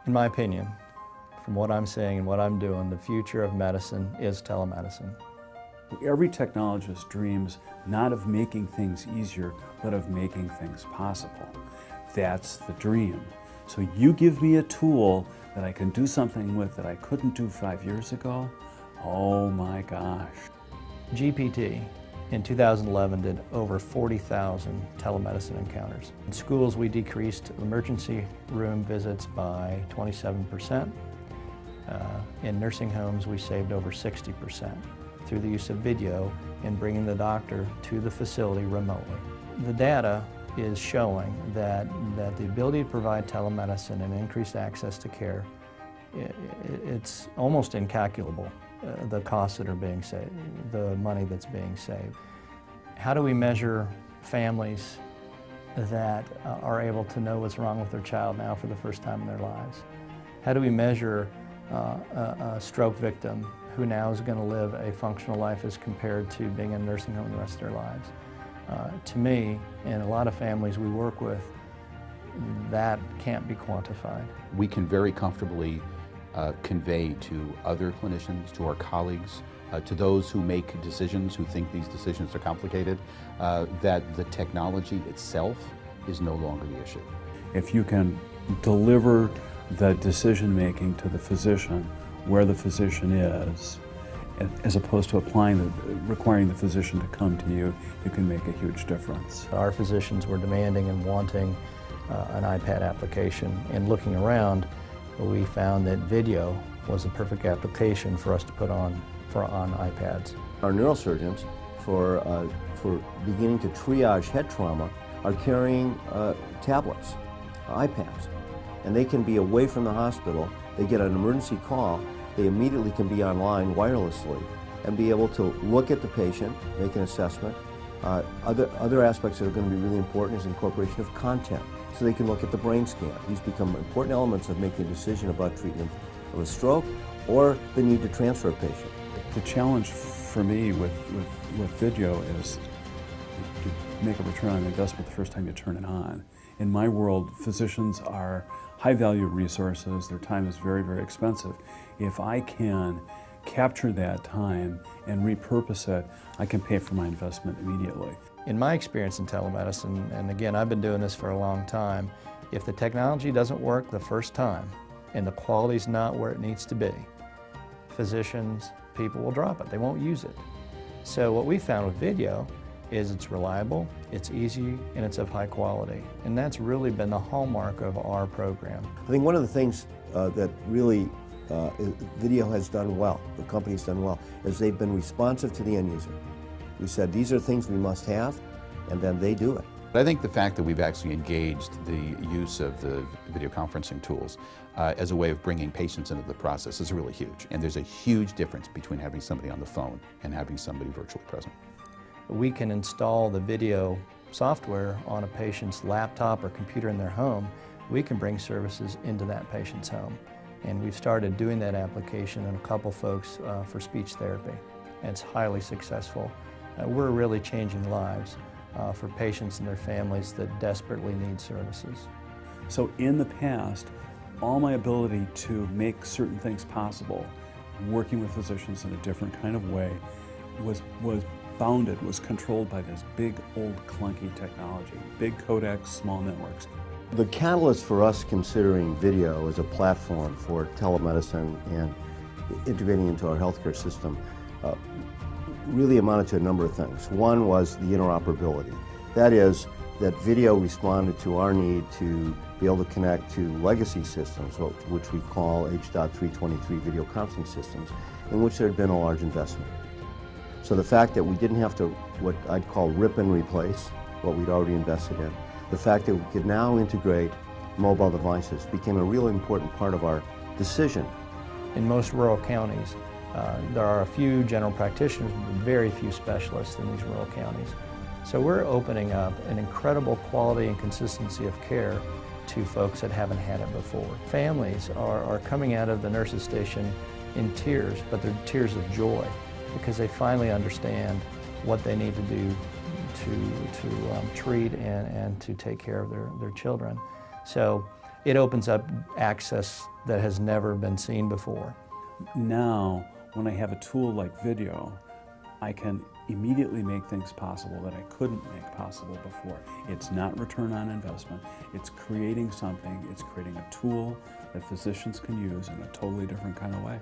In my opinion, from what I'm seeing and what I'm doing, the future of medicine is telemedicine. Every technologist dreams not of making things easier, but of making things possible. That's the dream. So you give me a tool that I can do something with that I couldn't do 5 years ago, oh my gosh. GPT in 2011 did over 40,000 telemedicine encounters. In schools, we decreased emergency room visits by 27%. In nursing homes, we saved over 60% through the use of video in bringing the doctor to the facility remotely. The data is showing that the ability to provide telemedicine and increased access to care, it's almost incalculable, the costs that are being saved, the money that's being saved. How do we measure families that are able to know what's wrong with their child now for the first time in their lives? How do we measure a stroke victim who now is going to live a functional life as compared to being in a nursing home the rest of their lives? To me, and a lot of families we work with, that can't be quantified. We can very comfortably convey to other clinicians, to our colleagues, to those who make decisions, who think these decisions are complicated, that the technology itself is no longer the issue. If you can deliver the decision-making to the physician where the physician is, as opposed to requiring the physician to come to you, you can make a huge difference. Our physicians were demanding and wanting an iPad application, and looking around, we found that Vidyo was a perfect application for us to put on iPads. Our neurosurgeons, for beginning to triage head trauma, are carrying tablets, iPads, and they can be away from the hospital. They get an emergency call, they immediately can be online wirelessly and be able to look at the patient, make an assessment. Other aspects that are going to be really important is incorporation of content, so they can look at the brain scan. These become important elements of making a decision about treatment of a stroke or the need to transfer a patient. The challenge for me with Vidyo is to make a return on investment the first time you turn it on. In my world, physicians are high-value resources. Their time is very, very expensive. If I can capture that time and repurpose it, I can pay for my investment immediately. In my experience in telemedicine, and again, I've been doing this for a long time, if the technology doesn't work the first time and the quality's not where it needs to be, physicians, people will drop it. They won't use it. So what we found with Vidyo is it's reliable, it's easy, and it's of high quality. And that's really been the hallmark of our program. I think one of the things that really Vidyo has done well, the company's done well, is they've been responsive to the end user. We said these are things we must have, and then they do it. But I think the fact that we've actually engaged the use of the video conferencing tools as a way of bringing patients into the process is really huge. And there's a huge difference between having somebody on the phone and having somebody virtually present. We can install the Vidyo software on a patient's laptop or computer in their home. We can bring services into that patient's home. And we've started doing that application in a couple folks for speech therapy. And it's highly successful. We're really changing lives for patients and their families that desperately need services. So in the past, all my ability to make certain things possible, working with physicians in a different kind of way, was bounded, was controlled by this big, old, clunky technology, big codecs, small networks. The catalyst for us considering Vidyo as a platform for telemedicine and integrating into our healthcare system really amounted to a number of things. One was the interoperability. That is, that Vidyo responded to our need to be able to connect to legacy systems, which we call H.323 video conferencing systems, in which there had been a large investment. So the fact that we didn't have to, what I'd call rip and replace, what we'd already invested in, the fact that we could now integrate mobile devices became a really important part of our decision. In most rural counties, there are a few general practitioners, but very few specialists in these rural counties. So we're opening up an incredible quality and consistency of care to folks that haven't had it before. Families are coming out of the nurse's station in tears, but they're tears of joy because they finally understand what they need to do to treat and to take care of their children. So it opens up access that has never been seen before. Now, when I have a tool like Vidyo, I can immediately make things possible that I couldn't make possible before. It's not return on investment. It's creating something. It's creating a tool that physicians can use in a totally different kind of way.